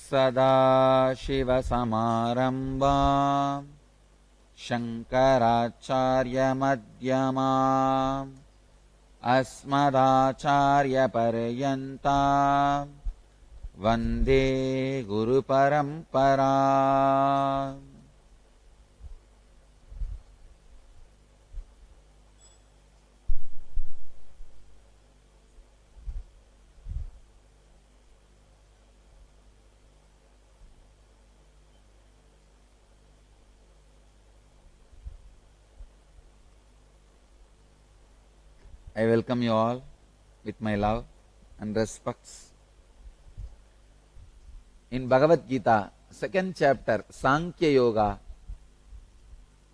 Sadashivasamarambham Shankaracharyamadhyamam Asmadacharyaparyantam Vande Guru Paramparam. I welcome you all with my love and respects. In Bhagavad Gita, 2nd chapter, Sankhya Yoga,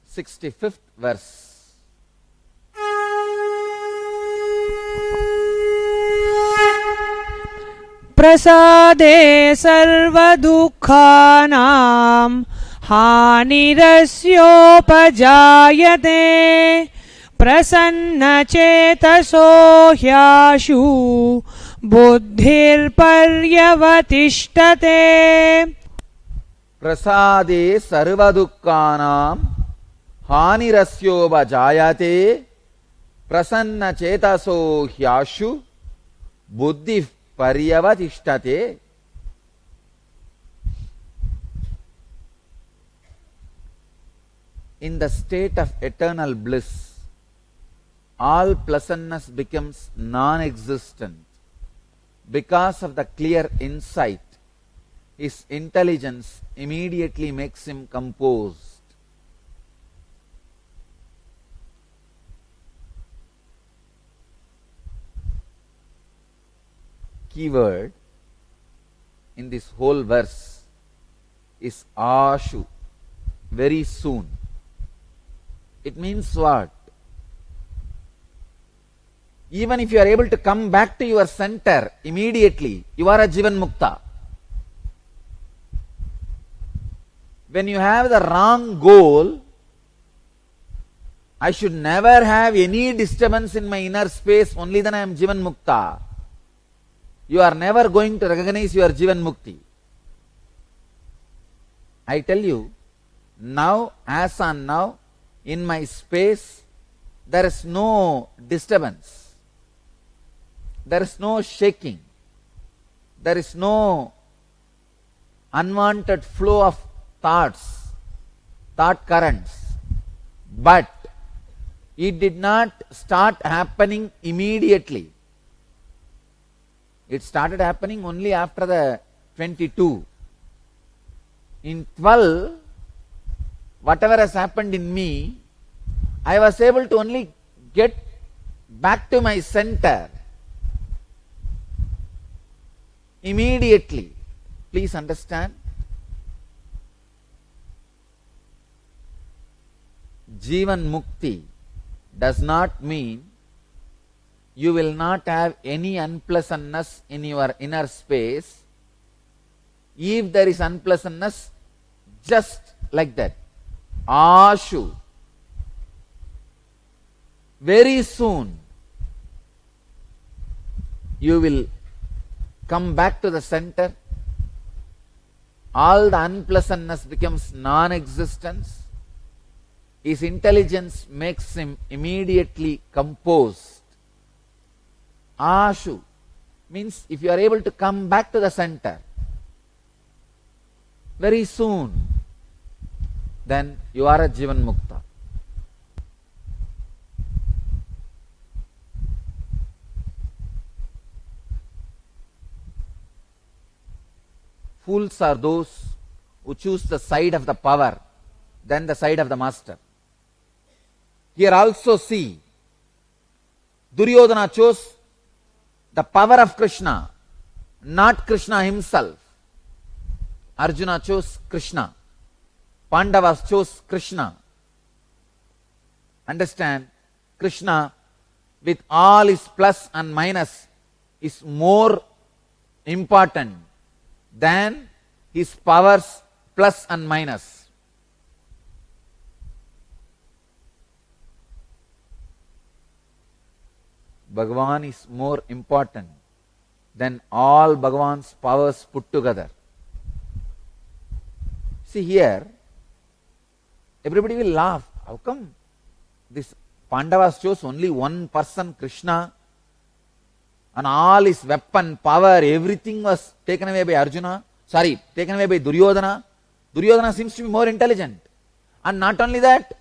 65th verse. Prasade sarva dukkhanam hanirasyopajayate prasanna chetaso hyashu buddhir paryavatishtate. Prasade sarva dukkhanam hanirasyopajayate prasanna chetaso hyashu buddhir paryavatishtate. In the state of eternal bliss, all pleasantness becomes non-existent. Because of the clear insight, his intelligence immediately makes him composed. Keyword in this whole verse is ashu, very soon. It means what? Even if you are able to come back to your center immediately, you are a Jivan Mukta. When you have the wrong goal, I should never have any disturbance in my inner space, only then I am Jivan Mukta. You are never going to recognize your Jivan Mukti. I tell you, now, as on now, in my space, there is no disturbance. There is no shaking. There is no unwanted flow of thoughts, thought currents. But it did not start happening immediately. It started happening only after the 22. In 12, whatever has happened in me, I was able to only get back to my center immediately. Please understand. Jivan Mukti does not mean you will not have any unpleasantness in your inner space. If there is unpleasantness, just like that. Ashu. Very soon you will come back to the center. All the unpleasantness becomes non-existence. His intelligence makes him immediately composed. Ashu means if you are able to come back to the center very soon, then you are a Jivan Mukta. Fools are those who choose the side of the power than the side of the master. Here also see, Duryodhana chose the power of Krishna, not Krishna himself. Arjuna chose Krishna. Pandavas chose Krishna. Understand, Krishna with all his plus and minus is more important than his powers plus and minus. Bhagavan is more important than all Bhagavan's powers put together. See here, everybody will laugh. How come this Pandavas chose only one person, Krishna, and all his weapon, power, everything was taken away by Arjuna? Sorry, taken away by Duryodhana. Duryodhana seems to be more intelligent. And not only that,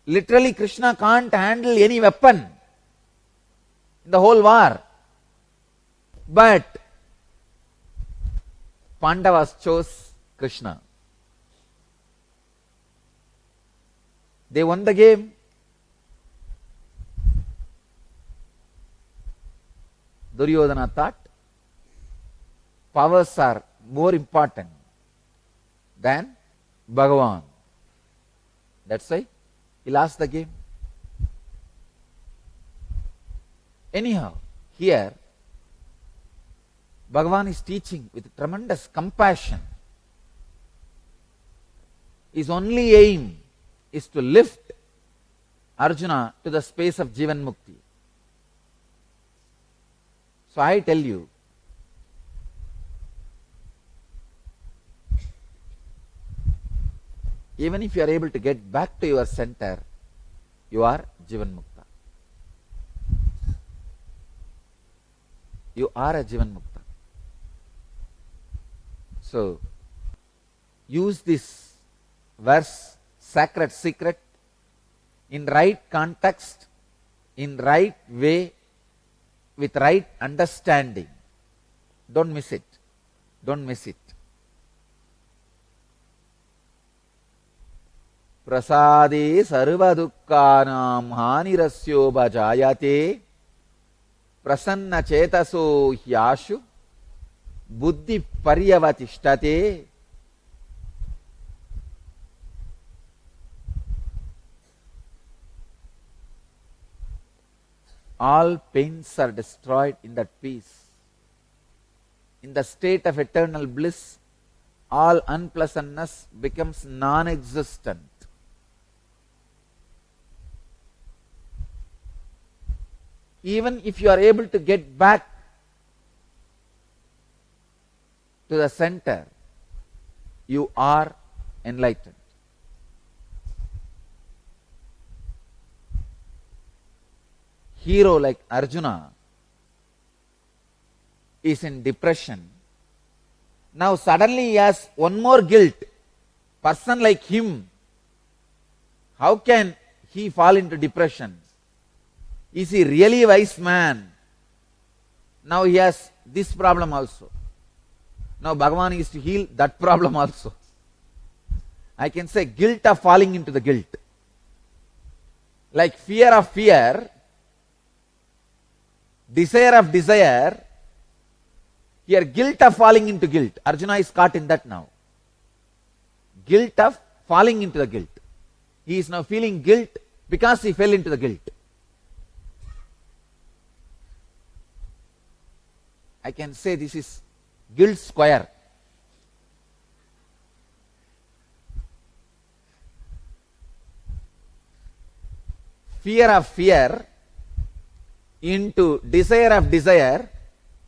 literally Krishna can't handle any weapon in the whole war. But Pandavas chose Krishna. They won the game. Duryodhana thought powers are more important than Bhagavan. That's why he lost the game. Anyhow, here Bhagavan is teaching with tremendous compassion. His only aim is to lift Arjuna to the space of Jivan Mukti. So I tell you, even if you are able to get back to your center, you are Jivan Mukta. You are a Jivan Mukta. So, use this verse, sacred secret, in right context, in right way, with right understanding. Don't miss it. Don't miss it. Prasade sarva dukkhanam hanirasyo bhajayate prasanna chetaso hyashu buddhi paryavatishtate. All pains are destroyed in that peace. In the state of eternal bliss, all unpleasantness becomes non-existent. Even if you are able to get back to the center, you are enlightened. Hero like Arjuna is in depression. Now suddenly he has one more guilt. Person like him, how can he fall into depression? Is he really a wise man? Now he has this problem also. Now Bhagavan is to heal that problem also. I can say guilt of falling into the guilt. Like fear of fear, desire of desire, here guilt of falling into guilt. Arjuna is caught in that now. Guilt of falling into the guilt. He is now feeling guilt because he fell into the guilt. I can say this is guilt square. Fear of fear into desire of desire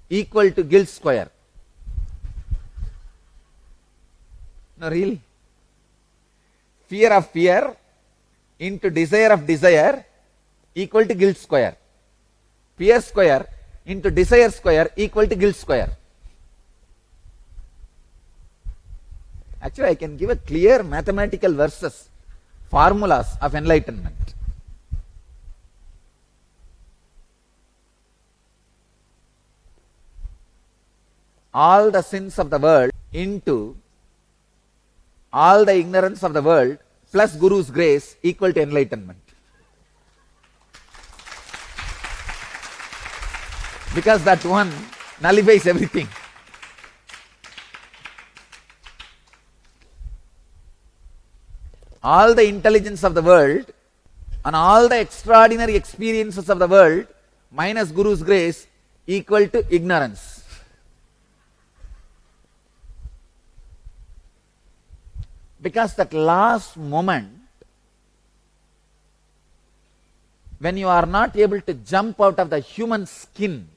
equal to guilt square. No, really. Fear of fear into desire of desire equal to guilt square. Fear square into desire square equal to guilt square. Actually, I can give a clear mathematical verses, formulas of enlightenment. All the sins of the world into all the ignorance of the world plus Guru's grace equal to enlightenment. Because that one nullifies everything. All the intelligence of the world and all the extraordinary experiences of the world minus Guru's grace equal to ignorance. Because that last moment, when you are not able to jump out of the human skin,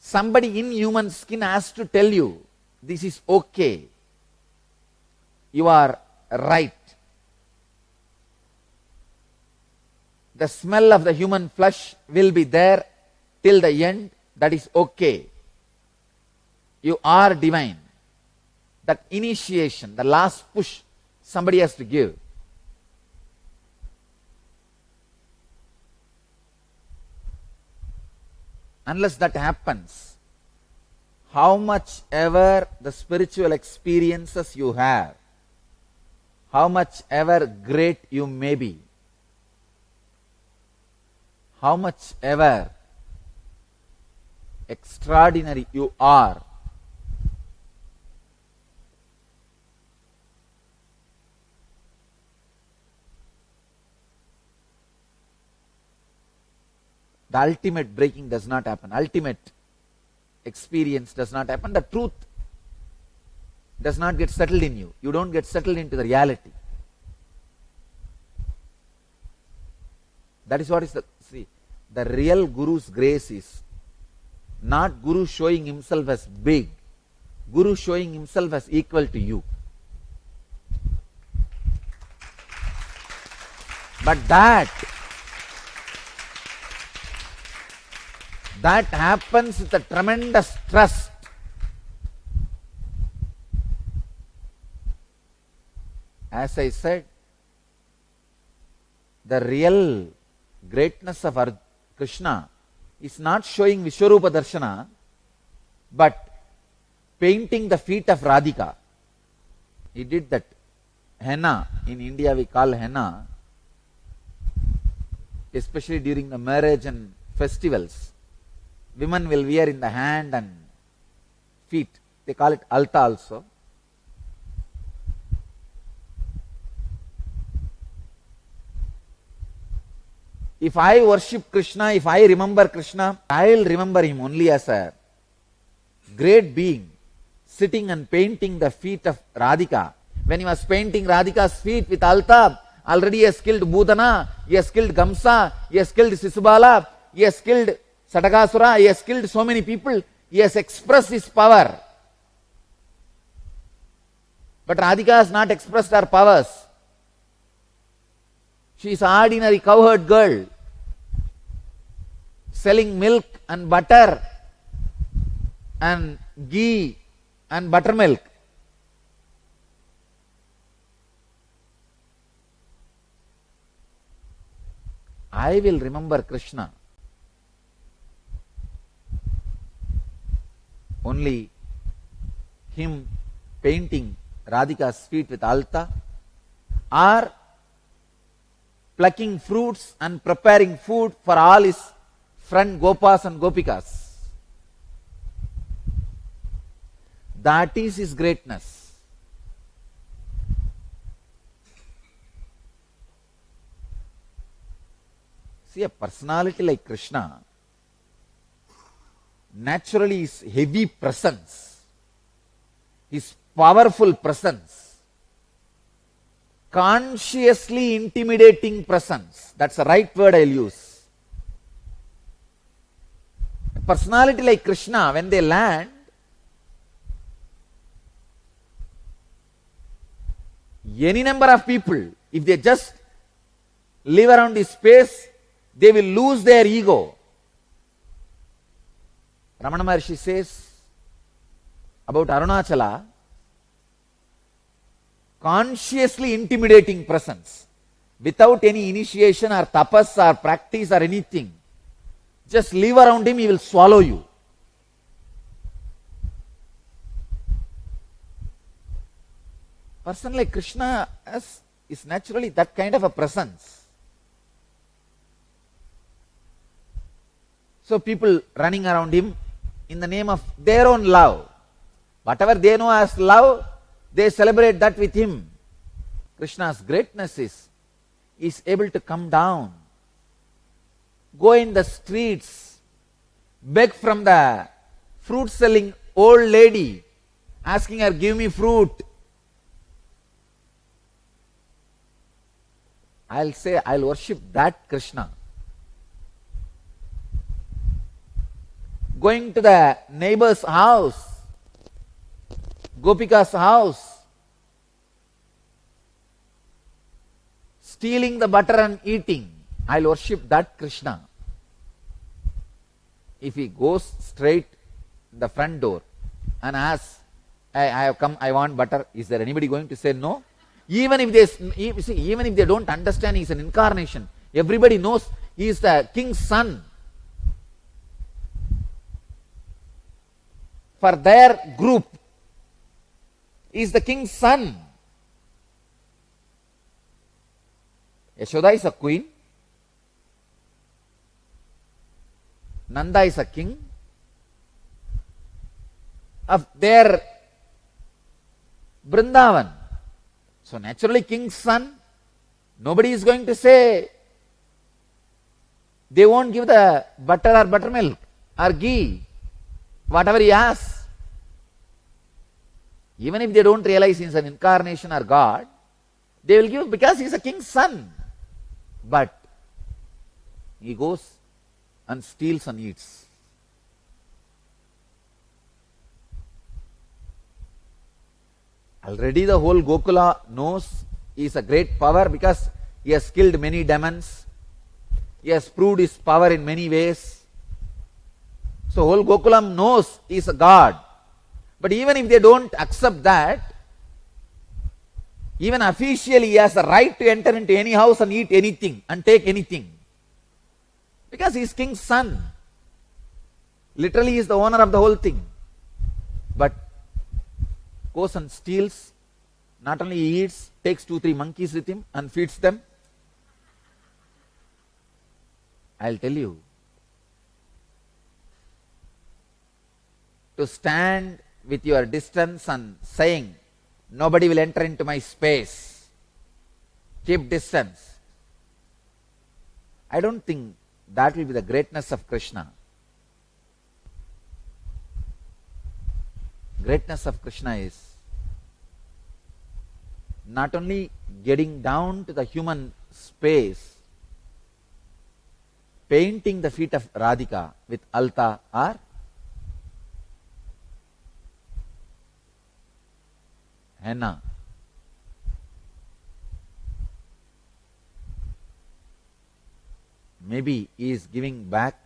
Somebody in human skin has to tell you, this is okay. You are right. The smell of the human flesh will be there till the end. That is okay. You are divine. That initiation, the last push, somebody has to give. Unless that happens, how much ever the spiritual experiences you have, how much ever great you may be, how much ever extraordinary you are, the ultimate breaking does not happen. Ultimate experience does not happen. The truth does not get settled in you. You don't get settled into the reality. That is what is the real Guru's grace is not Guru showing himself as big. Guru showing himself as equal to you. But that happens with a tremendous trust. As I said, the real greatness of Krishna is not showing Vishwarupa Darshana, but painting the feet of Radhika. He did that. Henna, in India we call henna, especially during the marriage and festivals. Women will wear in the hand and feet. They call it alta also. If I worship Krishna, if I remember Krishna, I will remember him only as a great being sitting and painting the feet of Radhika. When he was painting Radhika's feet with alta, already he has killed Budana, he has killed Gamsa, he has killed Sisubala, he has killed Satakasura, he has killed so many people. He has expressed his power. But Radhika has not expressed her powers. She is an ordinary cowherd girl selling milk and butter and ghee and buttermilk. I will remember Krishna only him painting Radhika's feet with alta, or plucking fruits and preparing food for all his friend Gopas and Gopikas. That is his greatness. See, a personality like Krishna naturally his heavy presence, his powerful presence, consciously intimidating presence. That's the right word I'll use. A personality like Krishna, when they land, any number of people, if they just live around this space, they will lose their ego. Ramana Maharshi says about Arunachala, consciously intimidating presence, without any initiation or tapas or practice or anything. Just live around him, he will swallow you. Person like Krishna is naturally that kind of a presence. So people running around him in the name of their own love. Whatever they know as love, they celebrate that with him. Krishna's greatness is able to come down, go in the streets, beg from the fruit selling old lady, asking her, give me fruit. I'll say, I'll worship that Krishna. going to the neighbor's house, Gopika's house, stealing the butter and eating. I'll worship that Krishna. If he goes straight the front door and asks, I have come, I want butter, is there anybody going to say no? Even if they don't understand he is an incarnation, everybody knows he is the king's son. For their group, he is the king's son. Yashoda is a queen. Nanda is a king of their Vrindavan. So naturally king's son, nobody is going to say they won't give the butter or buttermilk or ghee, whatever he asks. Even if they don't realize he is an incarnation or God, they will give because he is a king's son. But he goes and steals and eats. Already the whole Gokula knows he is a great power because he has killed many demons. He has proved his power in many ways. So whole Gokulam knows he is a God. But even if they don't accept that, even officially he has the right to enter into any house and eat anything and take anything. Because he is king's son. Literally he is the owner of the whole thing. But goes and steals, not only he eats, takes 2-3 monkeys with him and feeds them. I'll tell you, to stand with your distance and saying, nobody will enter into my space, keep distance, I don't think that will be the greatness of Krishna. Greatness of Krishna is not only getting down to the human space, painting the feet of Radhika with alta or henna. Maybe he is giving back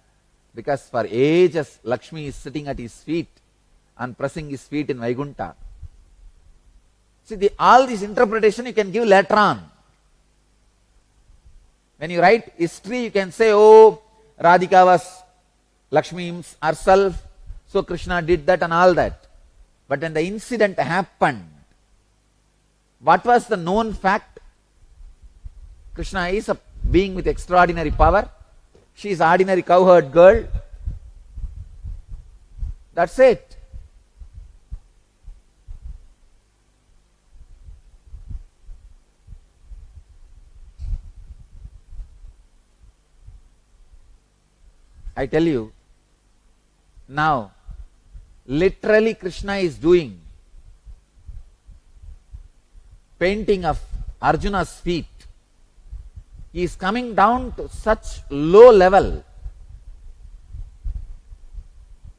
because for ages Lakshmi is sitting at his feet and pressing his feet in Vaikuntha. See, all this interpretation you can give later on. When you write history, you can say, oh, Radhika was Lakshmi herself, so Krishna did that and all that. But when the incident happened, what was the known fact? Krishna is a being with extraordinary power. She is ordinary cowherd girl. That's it. I tell you, now, literally Krishna is doing painting of Arjuna's feet. He is coming down to such low level.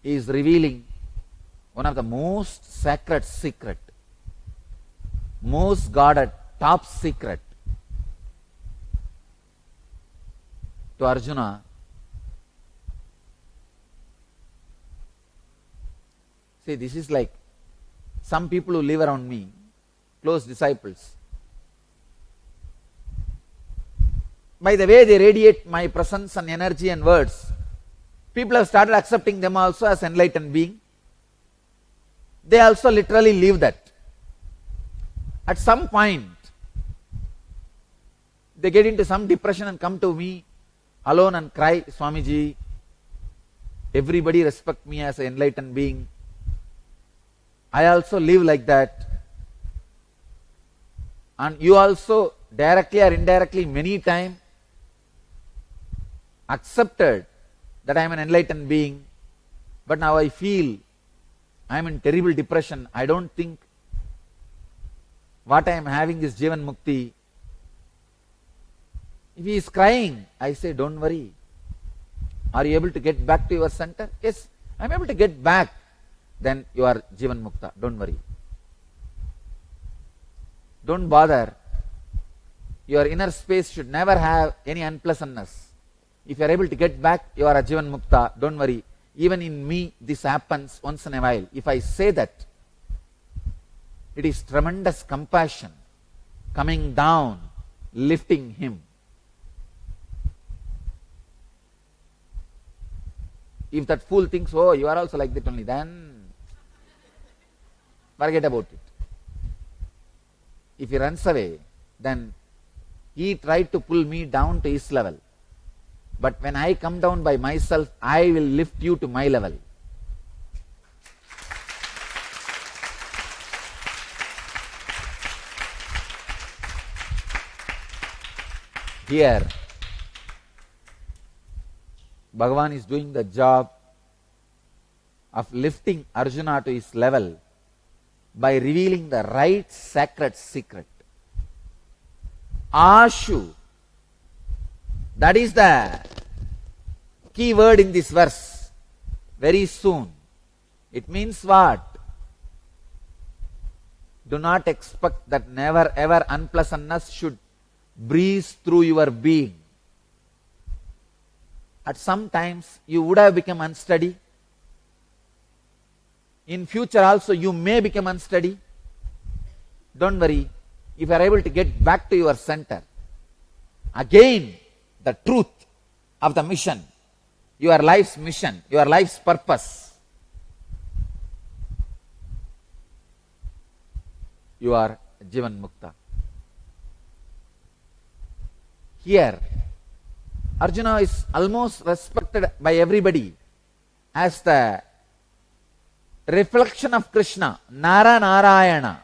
He is revealing one of the most sacred secret, most guarded, top secret to Arjuna. See, this is like some people who live around me, close disciples. By the way they radiate my presence and energy and words, people have started accepting them also as enlightened being. They also literally live that. At some point, they get into some depression and come to me alone and cry, Swamiji, everybody respect me as an enlightened being. I also live like that. And you also directly or indirectly many times accepted that I am an enlightened being, but now I feel I am in terrible depression. I don't think what I am having is Jivan Mukti. If he is crying, I say, don't worry. Are you able to get back to your center? Yes, I am able to get back, then you are Jivan Mukta. Don't worry. Don't bother. Your inner space should never have any unpleasantness. If you are able to get back, you are a Jivan Mukta. Don't worry. Even in me, this happens once in a while. If I say that, it is tremendous compassion coming down, lifting him. If that fool thinks, oh, you are also like that only, then forget about it. If he runs away, then he tried to pull me down to his level. But when I come down by myself, I will lift you to my level. Here, Bhagavan is doing the job of lifting Arjuna to his level by revealing the right sacred secret. Ashu. That is the key word in this verse. Very soon. It means what? Do not expect that never ever unpleasantness should breeze through your being. At some times you would have become unsteady. In future also you may become unsteady. Don't worry. If you are able to get back to your center, again the truth of the mission, your life's mission, your life's purpose, you are Jivan Mukta. Here, Arjuna is almost respected by everybody as the reflection of Krishna, Nara Narayana.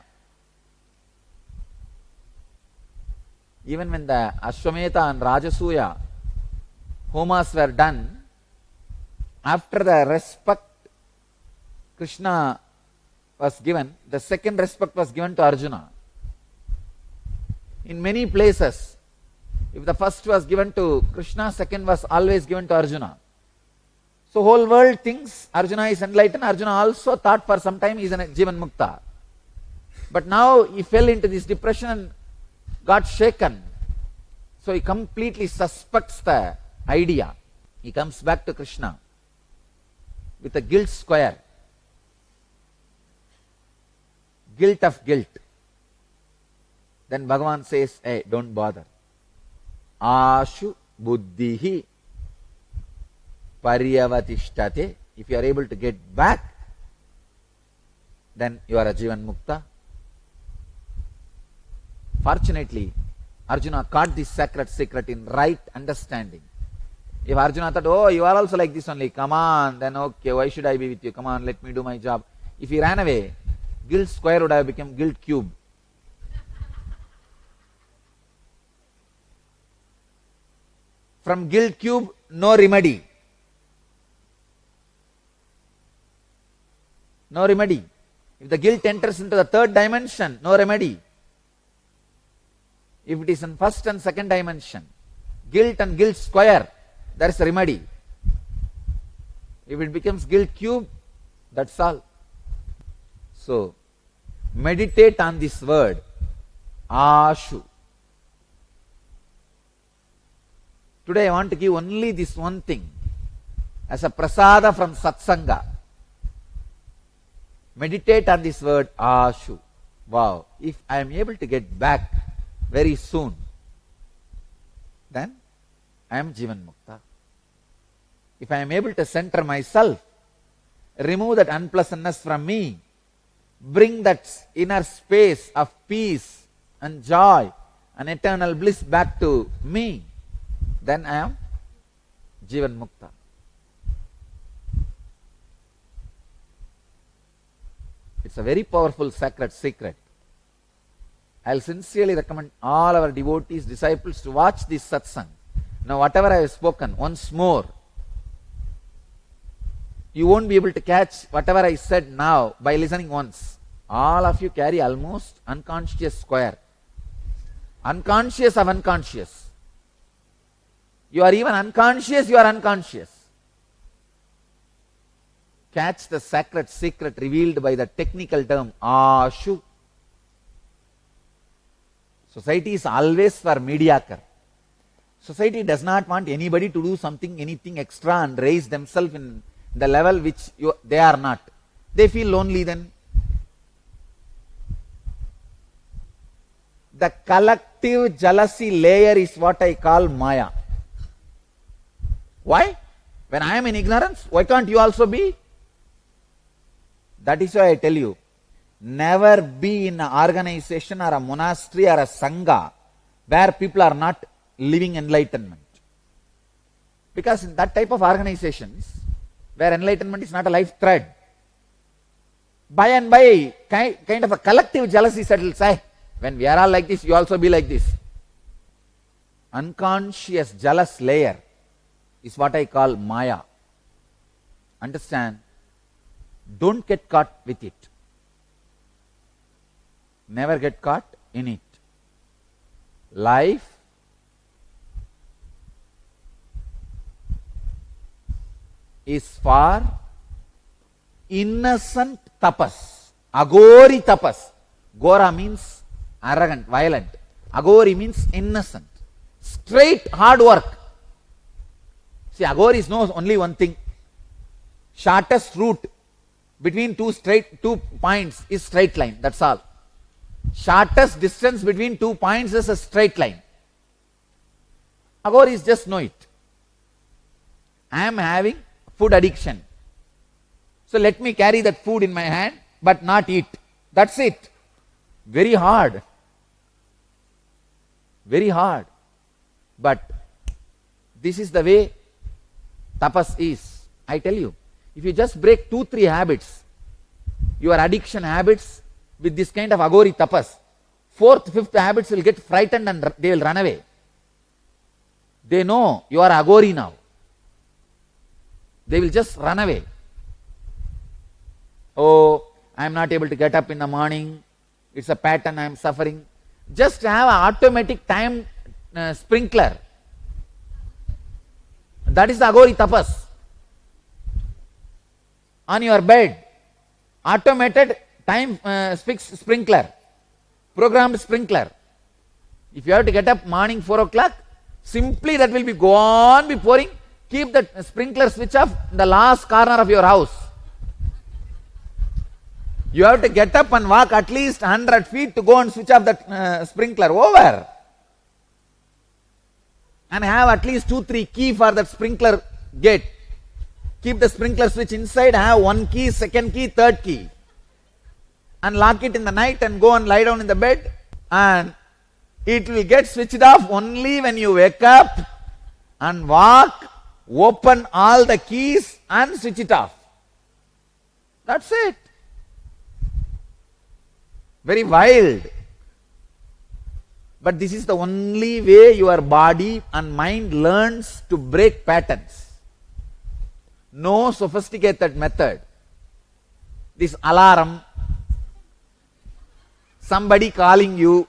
Even when the Ashwamedha and Rajasuya homas were done, after the respect Krishna was given, the second respect was given to Arjuna. In many places, if the first was given to Krishna, second was always given to Arjuna. So whole world thinks Arjuna is enlightened. Arjuna also thought for some time he is a Jivan Mukta. But now he fell into this depression and got shaken. So he completely suspects the idea. He comes back to Krishna with a guilt square. Guilt of guilt. Then Bhagavan says, hey, don't bother. Ashu buddhihi paryavatishtate. If you are able to get back, then you are a Jivan Mukta. Fortunately, Arjuna caught this sacred secret in right understanding. If Arjuna thought, oh, you are also like this only, come on, then okay, why should I be with you? Come on, let me do my job. If he ran away, guilt square would have become guilt cube. From guilt cube, no remedy. No remedy. If the guilt enters into the third dimension, no remedy. If it is in first and second dimension, guilt and guilt square, there is a remedy. If it becomes guilt cube, that's all. So, meditate on this word, Ashu. Today I want to give only this one thing as a prasada from Satsanga. Meditate on this word, Ashu. Wow, if I am able to get back very soon, then I am Jivan Mukta. If I am able to center myself, remove that unpleasantness from me, bring that inner space of peace and joy and eternal bliss back to me, then I am Jivan Mukta. It's a very powerful sacred secret. I'll sincerely recommend all our devotees, disciples to watch this satsang. Now whatever I have spoken, once more, you won't be able to catch whatever I said now by listening once. All of you carry almost unconscious square. Unconscious of unconscious. You are even unconscious, you are unconscious. catch the sacred secret revealed by the technical term Ashu. Society is always for mediocre. Society does not want anybody to do something, anything extra and raise themselves in the level which they are not. They feel lonely then. The collective jealousy layer is what I call Maya. Why? When I am in ignorance, why can't you also be? That is why I tell you, never be in an organization or a monastery or a sangha where people are not living enlightenment. Because in that type of organizations, where enlightenment is not a life thread, by and by, kind of a collective jealousy settles. When we are all like this, you also be like this. Unconscious jealous layer is what I call Maya. Understand? Don't get caught with it. Never get caught in it. Life is for innocent tapas. Agori tapas. Gora means arrogant, violent. Agori means innocent. Straight hard work. See, Agori knows only one thing. Shortest route between two points is straight line. That's all. Shortest distance between 2 points is a straight line. Agoris just know it. I am having food addiction. So let me carry that food in my hand but not eat. That's it. Very hard. Very hard. But this is the way tapas is. I tell you, if you just break 2-3 habits, your addiction habits, with this kind of agori tapas, 4th, 5th habits will get frightened and they will run away. They know you are agori now. They will just run away. Oh, I am not able to get up in the morning. It's a pattern, I am suffering. Just have an automatic time sprinkler. That is the agori tapas. On your bed, automated time fixed sprinkler, programmed sprinkler. If you have to get up morning 4 o'clock, simply that will be go on be pouring. Keep the sprinkler switch off in the last corner of your house. You have to get up and walk at least 100 feet to go and switch off that sprinkler. Over. And have at least 2-3 key for that sprinkler gate. Keep the sprinkler switch inside, have 1 key, 2nd key, 3rd key. And lock it in the night and go and lie down in the bed. And it will get switched off only when you wake up and walk, open all the keys and switch it off. That's it. Very wild. But this is the only way your body and mind learns to break patterns. No sophisticated method. This alarm, somebody calling you,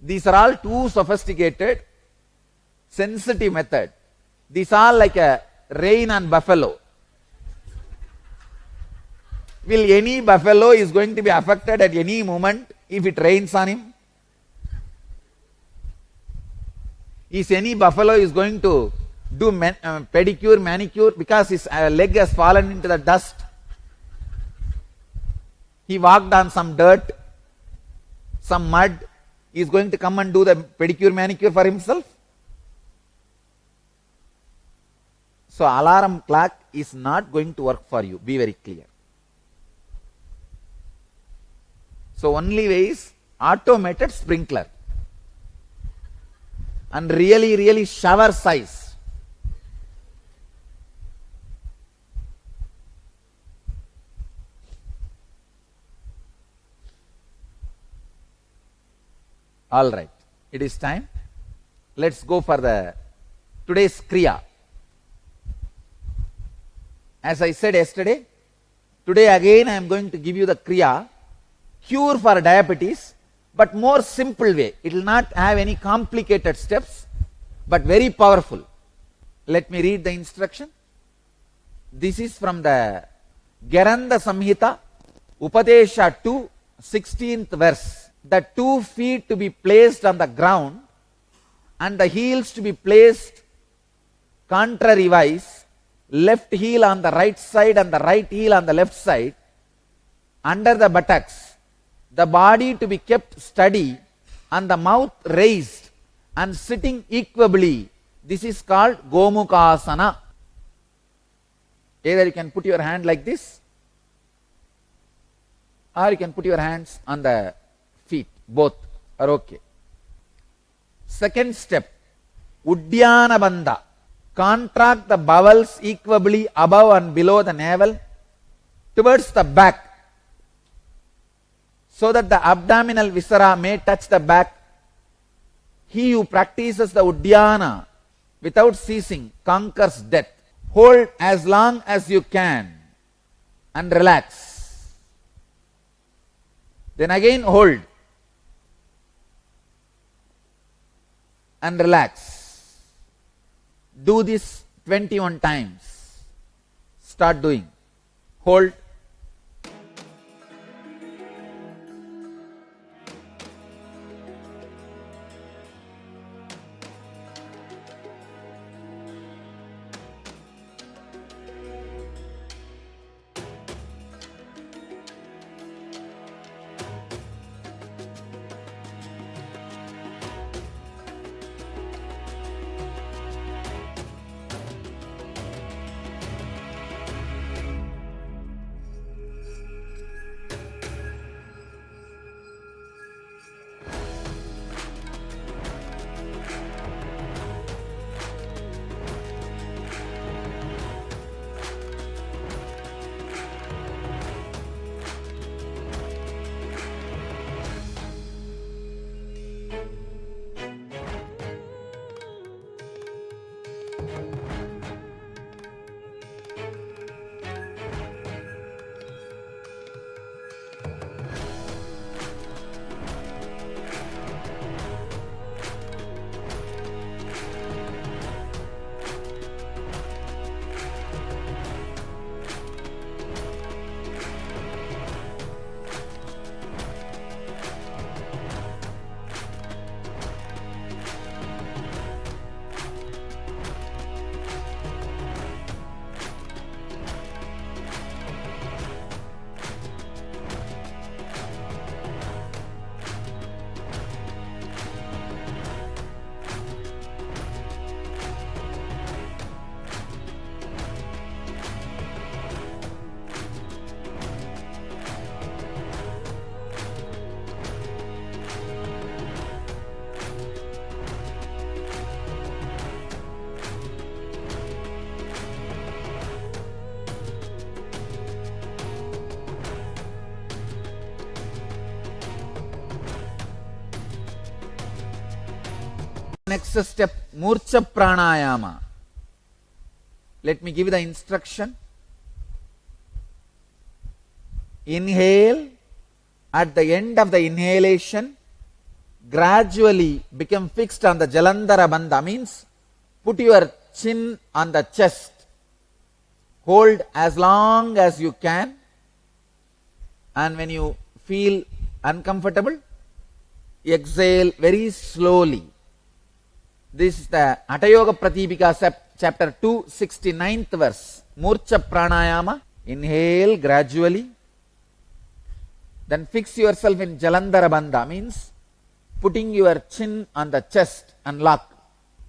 these are all too sophisticated, sensitive method. These are like a rain on buffalo. Will any buffalo is going to be affected at any moment if it rains on him? Is any buffalo is going to do pedicure, manicure because his leg has fallen into the dust? He walked on some dirt, some mud. He is going to come and do the pedicure, manicure for himself? So alarm clock is not going to work for you. Be very clear. So only way is automated sprinkler. And really shower size. All right, it is time. Let's go for the today's Kriya. As I said yesterday, today again I am going to give you the Kriya, cure for diabetes, but more simple way. It will not have any complicated steps, but very powerful. Let me read the instruction. This is from the Gheranda Samhita, Upadesha 2, 16th verse. The 2 feet to be placed on the ground and the heels to be placed contrary-wise, left heel on the right side and the right heel on the left side, under the buttocks, the body to be kept steady and the mouth raised and sitting equably. This is called Gomukasana. Either you can put your hand like this, or you can put your hands on the feet. Both are okay. Second step, Uddiyana Bandha. Contract the bowels equably above and below the navel towards the back, so that the abdominal viscera may touch the back. He who practices the Uddiyana without ceasing conquers death. Hold as long as you can and relax. Then again hold and relax. Do this 21 times. Start doing. Hold. Next step, Murcha Pranayama. Let me give you the instruction. Inhale. At the end of the inhalation, gradually become fixed on the Jalandhara Bandha. Means put your chin on the chest. Hold as long as you can. And when you feel uncomfortable, exhale very slowly. This is the Hatha Yoga Pratipika chapter 2, 69th verse. Murcha Pranayama. Inhale gradually. Then fix yourself in Jalandhara Bandha. Means putting your chin on the chest and lock.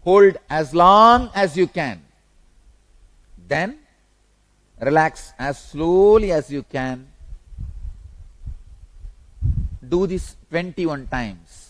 Hold as long as you can. Then relax as slowly as you can. Do this 21 times.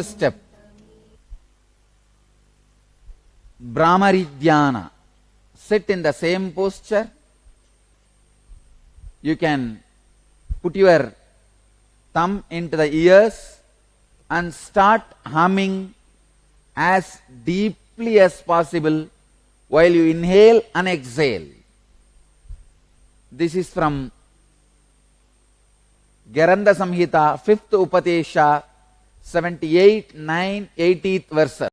Step, Brahmari Dhyana. Sit in the same posture. You can put your thumb into the ears and start humming as deeply as possible while you inhale and exhale. This is from Gheranda Samhita, 5th Upatesha, 78, 9, 80th verse.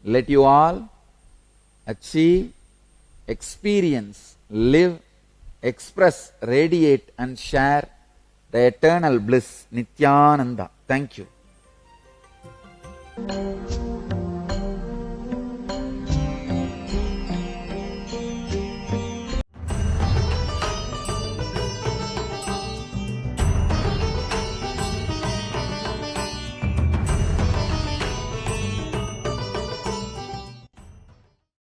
Let you all achieve, experience, live, express, radiate and share the eternal bliss, Nithyananda. Thank you.